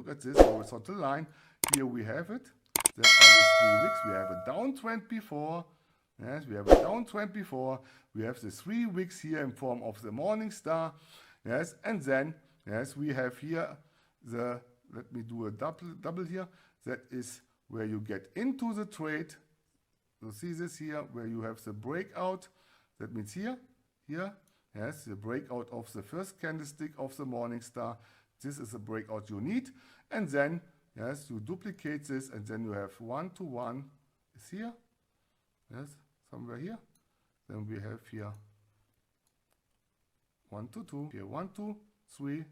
look at this horizontal line. Here we have it. That are the 3 wicks. We have a downtrend before. Yes, we have a downtrend before. We have the 3 wicks here in form of the morning star. Yes, and then yes, we have here the, let me do a double here. That is where you get into the trade. You see this here, where you have the breakout. That means here, yes, the breakout of the first candlestick of the morning star. This is the breakout you need. And then, yes, you duplicate this, and then you have 1 to 1 is here. Yes, somewhere here. Then we have here 1 to 2, here 1 to 3.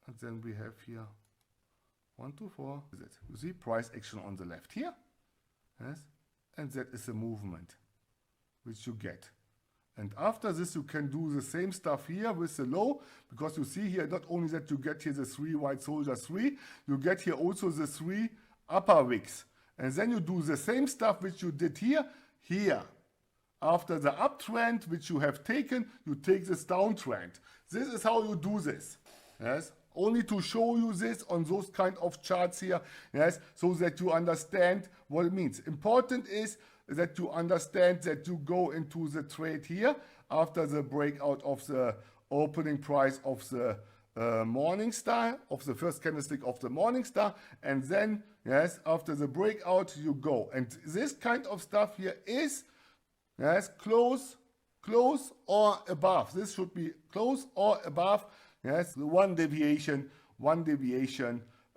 And then we have here 1 to 4. Is it? You see price action on the left here. Yes, and that is a movement which you get. And after this, you can do the same stuff here with the low, because you see here not only that you get here the 3 white soldier 3, you get here also the 3 upper wicks. And then you do the same stuff which you did here. After the uptrend which you have taken, you take this downtrend. This is how you do this. Yes, only to show you this on those kind of charts here. Yes, so that you understand what it means. Important is that you understand that you go into the trade here after the breakout of the opening price of the morning star, of the first candlestick of the morning star, and then yes, after the breakout you go. And this kind of stuff here is yes, close or above. This should be close or above. Yes, one deviation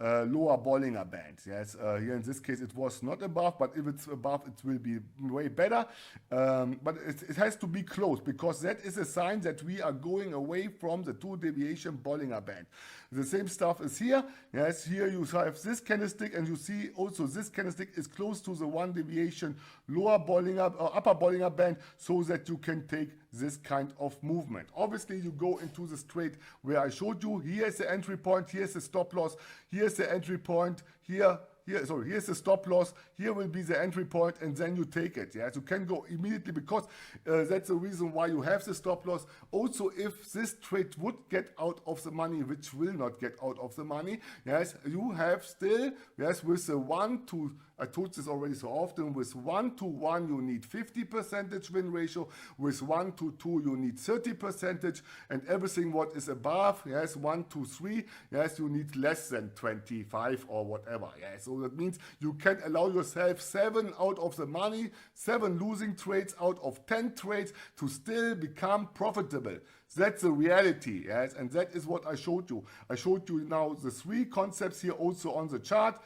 lower Bollinger Band. Yes, here in this case it was not above, but if it's above it will be way better. But it has to be close, because that is a sign that we are going away from the 2 deviation Bollinger Band. The same stuff is here. Yes, here you have this candlestick, and you see also this candlestick is close to the 1 deviation lower Bollinger or upper Bollinger Band, so that you can take this kind of movement. Obviously you go into this trade where I showed you. Here is the entry point, here's the stop loss, here's the entry point, here's the stop loss, here will be the entry point, and then you take it. Yes, you can go immediately, because that's the reason why you have the stop loss. Also, if this trade would get out of the money, which will not get out of the money, yes, you have still, yes, with the 1 to, I told this already so often, with 1 to 1 you need 50% win ratio, with 1 to 2 you need 30%, and everything what is above, yes, 1 to 3, yes, you need less than 25 or whatever. Yes, so that means you can allow yourself 7 out of the money, 7 losing trades out of 10 trades to still become profitable. That's the reality, yes, and that is what I showed you. I showed you now the 3 concepts here also on the chart.